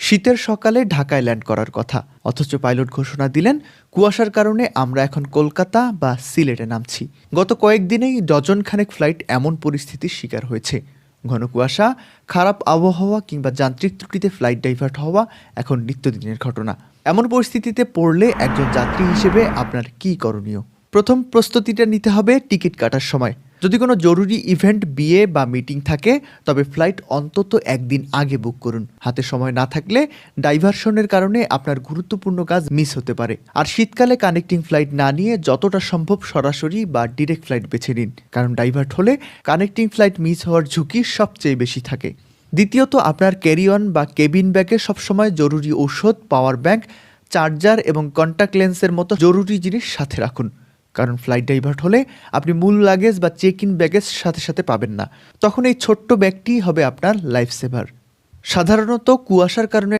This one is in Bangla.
শীতের সকালে ঢাকায় ল্যান্ড করার কথা, অথচ পাইলট ঘোষণা দিলেন কুয়াশার কারণে আমরা এখন কলকাতা বা সিলেটে নামছি। গত কয়েকদিনেই ডজনখানেক ফ্লাইট এমন পরিস্থিতির শিকার হয়েছে। ঘন কুয়াশা, খারাপ আবহাওয়া কিংবা যান্ত্রিক ত্রুটিতে ফ্লাইট ডাইভার্ট হওয়া এখন নিত্যদিনের ঘটনা। এমন পরিস্থিতিতে পড়লে একজন যাত্রী হিসেবে আপনার কী করণীয়? প্রথম প্রস্তুতিটা নিতে হবে টিকিট কাটার সময়। যদি কোনো জরুরি ইভেন্ট, বিয়ে বা মিটিং থাকে, তবে ফ্লাইট অন্তত একদিন আগে বুক করুন। হাতে সময় না থাকলে ডাইভারশনের কারণে আপনার গুরুত্বপূর্ণ কাজ মিস হতে পারে। আর শীতকালে কানেক্টিং ফ্লাইট না নিয়ে যতটা সম্ভব সরাসরি বা ডিরেক্ট ফ্লাইট বেছে নিন, কারণ ডাইভার্ট হলে কানেক্টিং ফ্লাইট মিস হওয়ার ঝুঁকি সবচেয়ে বেশি থাকে। দ্বিতীয়ত, আপনার ক্যারি অন বা কেবিন ব্যাগে সবসময় জরুরি ঔষধ, পাওয়ার ব্যাংক, চার্জার এবং কন্ট্যাক্ট লেন্সের মতো জরুরি জিনিস সাথে রাখুন, কারণ ফ্লাইট ডাইভার্ট হলে আপনি মূল লাগেজ বা চেক ইন ব্যাগেজ সাথে সাথে পাবেন না। তখন এই ছোট্ট ব্যাগটিই হবে আপনার লাইফ সেভার। সাধারণত কুয়াশার কারণে